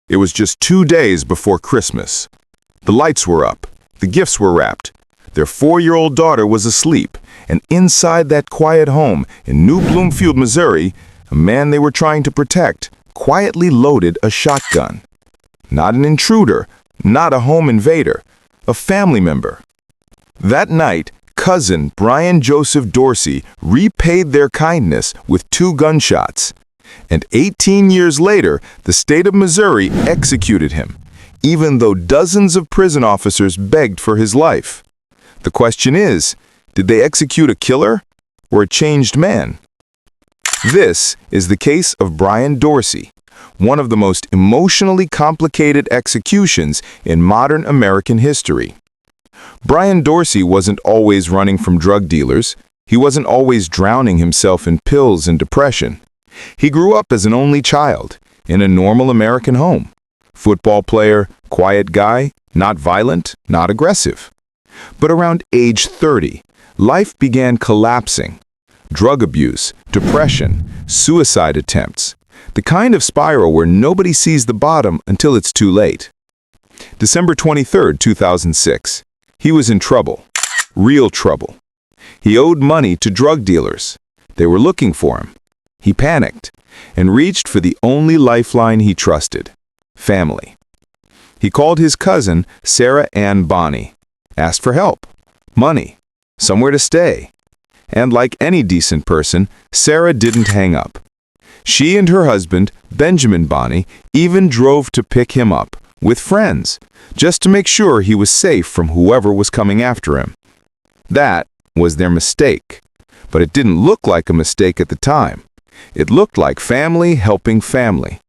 It was just 2 days before Christmas. The lights were up, the gifts were wrapped. Their 4-year-old daughter was asleep, and inside that quiet home in New Bloomfield, Missouri, a man they were trying to protect quietly loaded a shotgun. Not an intruder, not a home invader, a family member. That night, cousin Brian Joseph Dorsey repaid their kindness with 2 gunshots. And 18 years later, the state of Missouri executed him, even though dozens of prison officers begged for his life. The question is, did they execute a killer or a changed man? This is the case of Brian Dorsey, one of the most emotionally complicated executions in modern American history. Brian Dorsey wasn't always running from drug dealers. He wasn't always drowning himself in pills and depression. He grew up as an only child in a normal American home. Football player, quiet guy, not violent, not aggressive. But around age 30, life began collapsing. Drug abuse, depression, suicide attempts. The kind of spiral where nobody sees the bottom until it's too late. December 23, 2006. He was in trouble. Real trouble. He owed money to drug dealers. They were looking for him. He panicked and reached for the only lifeline he trusted: family. He called his cousin, Sarah Ann Bonney, asked for help, money, somewhere to stay. And like any decent person, Sarah didn't hang up. She and her husband, Benjamin Bonney, even drove to pick him up, with friends, just to make sure he was safe from whoever was coming after him. That was their mistake. But it didn't look like a mistake at the time. It looked like family helping family.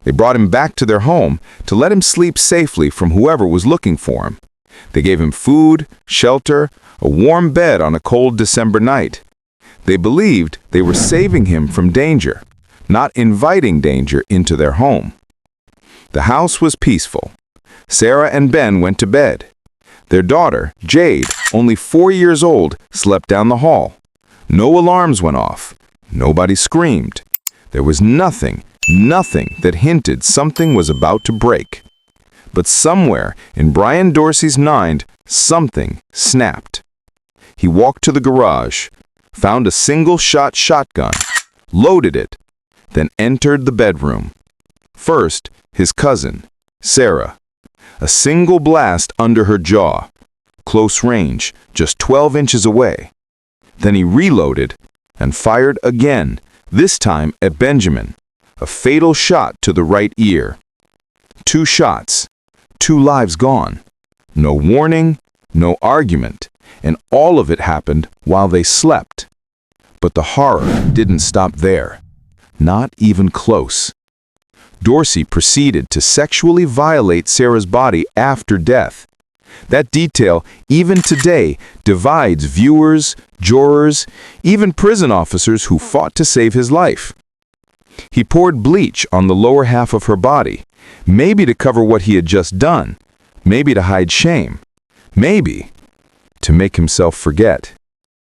They brought him back to their home to let him sleep safely from whoever was looking for him. They gave him food, shelter, a warm bed on a cold December night. They believed they were saving him from danger, not inviting danger into their home. The house was peaceful. Sarah and Ben went to bed. Their daughter, Jade, only 4 years old, slept down the hall. No alarms went off. Nobody screamed. There was nothing that hinted something was about to break. But somewhere in Brian Dorsey's mind, something snapped. He walked to the garage, found a single-shot shotgun, loaded it, then entered the bedroom. First, his cousin, Sarah. A single blast under her jaw. Close range, just 12 inches away. Then he reloaded and fired again, this time at Benjamin. A fatal shot to the right ear. 2 shots, 2 lives gone. No warning, no argument, and all of it happened while they slept. But the horror didn't stop there. Not even close. Dorsey proceeded to sexually violate Sarah's body after death. That detail, even today, divides viewers, jurors, even prison officers who fought to save his life. He poured bleach on the lower half of her body, maybe to cover what he had just done, maybe to hide shame, maybe to make himself forget.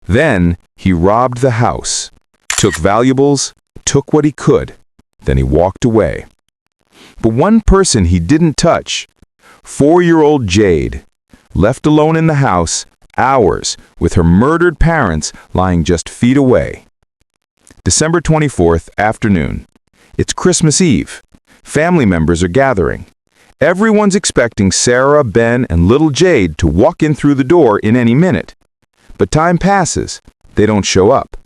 Then he robbed the house, took valuables, took what he could, then he walked away. But one person he didn't touch, 4-year-old Jade, left alone in the house, hours, with her murdered parents lying just feet away. December 24th, afternoon. It's Christmas Eve. Family members are gathering. Everyone's expecting Sarah, Ben, and little Jade to walk in through the door in any minute. But time passes. They don't show up.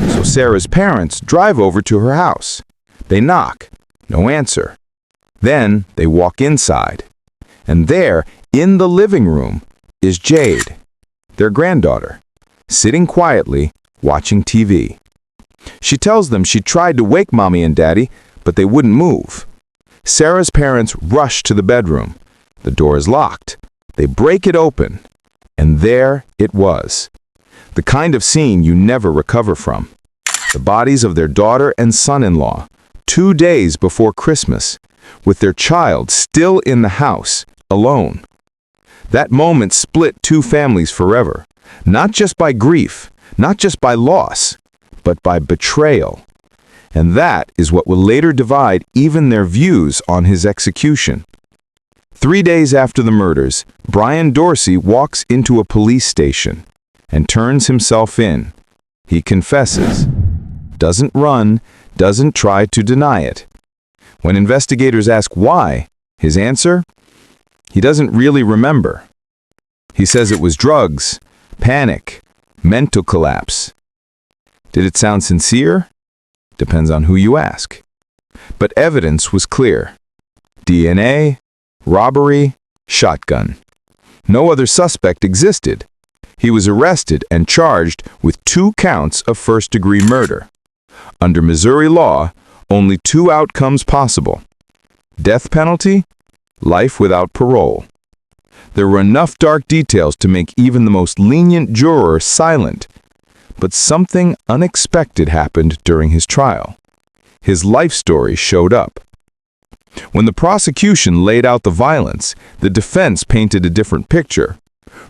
So Sarah's parents drive over to her house. They knock. No answer. Then they walk inside. And there, in the living room, is Jade, their granddaughter, sitting quietly, watching TV. She tells them she tried to wake Mommy and Daddy, but they wouldn't move. Sarah's parents rush to the bedroom. The door is locked. They break it open. And there it was. The kind of scene you never recover from. The bodies of their daughter and son-in-law, 2 days before Christmas, with their child still in the house, alone. That moment split 2 families forever, not just by grief, not just by loss, but by betrayal. And that is what will later divide even their views on his execution. 3 days after the murders, Brian Dorsey walks into a police station and turns himself in. He confesses, doesn't run, doesn't try to deny it. When investigators ask why, his answer? He doesn't really remember. He says it was drugs, panic, mental collapse. Did it sound sincere? Depends on who you ask. But evidence was clear. DNA, robbery, shotgun. No other suspect existed. He was arrested and charged with 2 counts of first-degree murder. Under Missouri law, only 2 outcomes possible. Death penalty, life without parole. There were enough dark details to make even the most lenient juror silent. But something unexpected happened during his trial. His life story showed up. When the prosecution laid out the violence, the defense painted a different picture.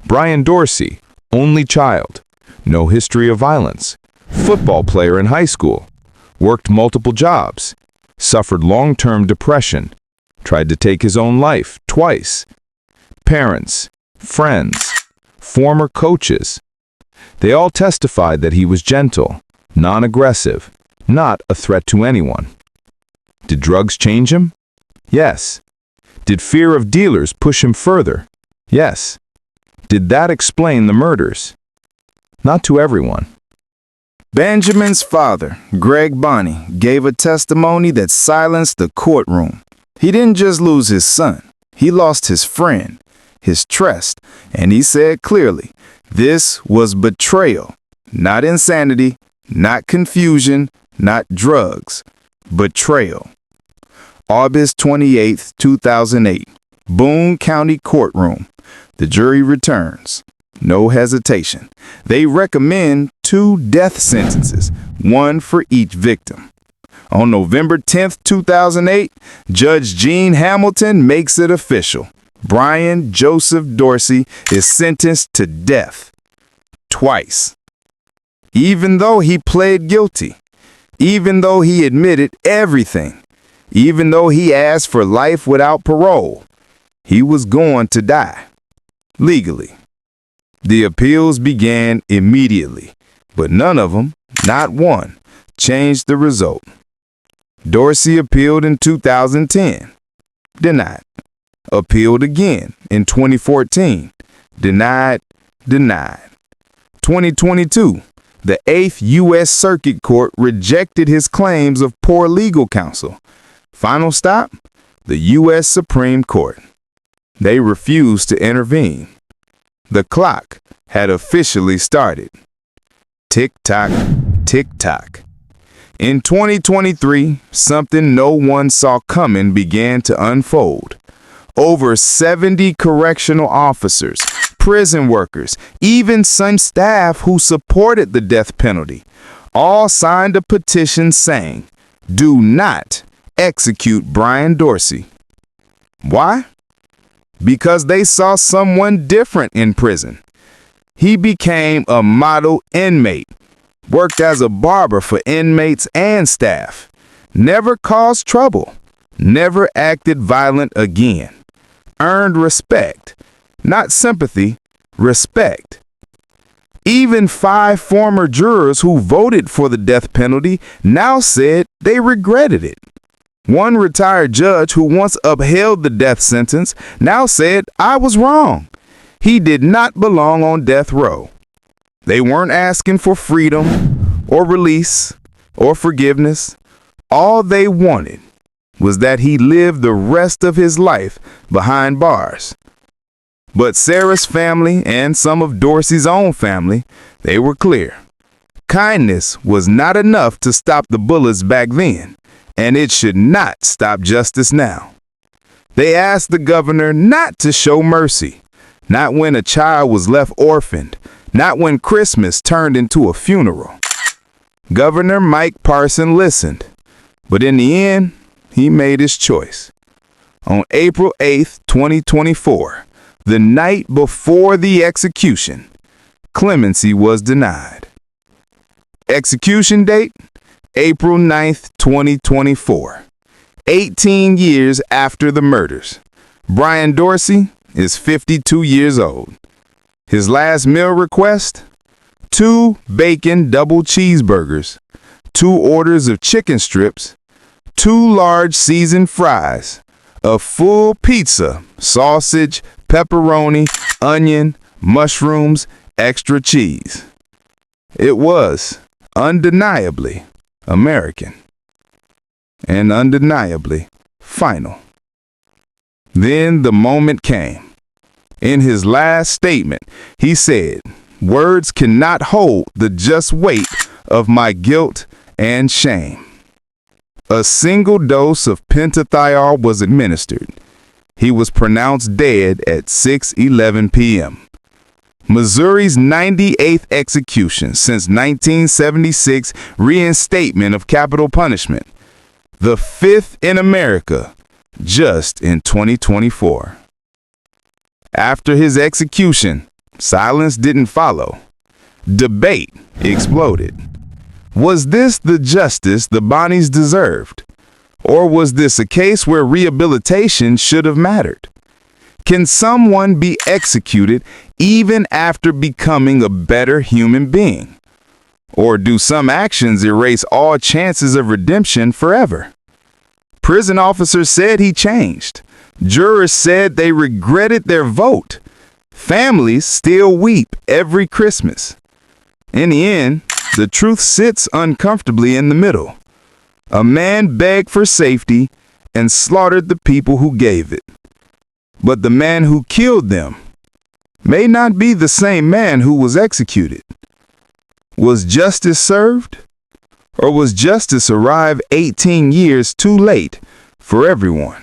Brian Dorsey, only child, no history of violence, football player in high school, worked multiple jobs, suffered long-term depression, tried to take his own life twice. Parents, friends, former coaches. They all testified that he was gentle, non-aggressive, not a threat to anyone. Did drugs change him? Yes. Did fear of dealers push him further? Yes. Did that explain the murders? Not to everyone. Benjamin's father, Greg Bonney, gave a testimony that silenced the courtroom. He didn't just lose his son. He lost his friend, his trust, and he said clearly, this was betrayal, not insanity, not confusion, not drugs. Betrayal. August 28, 2008, Boone County Courtroom. The jury returns. No hesitation. They recommend 2 death sentences, 1 for each victim. On November 10, 2008, Judge Gene Hamilton makes it official. Brian Joseph Dorsey is sentenced to death. Twice. Even though he pled guilty. Even though he admitted everything. Even though he asked for life without parole. He was going to die. Legally. The appeals began immediately, but none of them, not one, changed the result. Dorsey appealed in 2010. Denied. Appealed again in 2014. Denied. 2022, the 8th U.S. Circuit Court rejected his claims of poor legal counsel. Final stop, the U.S. Supreme Court. They refused to intervene. The clock had officially started. Tick-tock, tick-tock. In 2023, something no one saw coming began to unfold. Over 70 correctional officers, prison workers, even some staff who supported the death penalty, all signed a petition saying, "Do not execute Brian Dorsey." Why? Because they saw someone different in prison. He became a model inmate, worked as a barber for inmates and staff, never caused trouble, never acted violent again, earned respect, not sympathy, respect. Even 5 former jurors who voted for the death penalty now said they regretted it. One retired judge who once upheld the death sentence now said, "I was wrong. He did not belong on death row." They weren't asking for freedom or release or forgiveness. All they wanted was that he live the rest of his life behind bars. But Sarah's family and some of Dorsey's own family, they were clear. Kindness was not enough to stop the bullets back then, and it should not stop justice now. They asked the governor not to show mercy, not when a child was left orphaned, not when Christmas turned into a funeral. Governor Mike Parson listened, but in the end, he made his choice. On April 8, 2024, the night before the execution, clemency was denied. Execution date, April 9th, 2024. 18 years after the murders. Brian Dorsey is 52 years old. His last meal request? 2 bacon double cheeseburgers, 2 orders of chicken strips, 2 large seasoned fries, a full pizza, sausage, pepperoni, onion, mushrooms, extra cheese. It was undeniably American and undeniably final. Then the moment came. In his last statement, he said, "Words cannot hold the just weight of my guilt and shame." A single dose of pentathiol was administered. He was pronounced dead at 6:11 p.m. Missouri's 98th execution since 1976 reinstatement of capital punishment. The 5th in America, just in 2024. After his execution, silence didn't follow. Debate exploded. Was this the justice the Bonnies deserved? Or was this a case where rehabilitation should have mattered? Can someone be executed even after becoming a better human being? Or do some actions erase all chances of redemption forever? Prison officers said he changed. Jurors said they regretted their vote. Families still weep every Christmas. In the end, the truth sits uncomfortably in the middle. A man begged for safety and slaughtered the people who gave it. But the man who killed them may not be the same man who was executed. Was justice served? Or was justice arrived 18 years too late for everyone?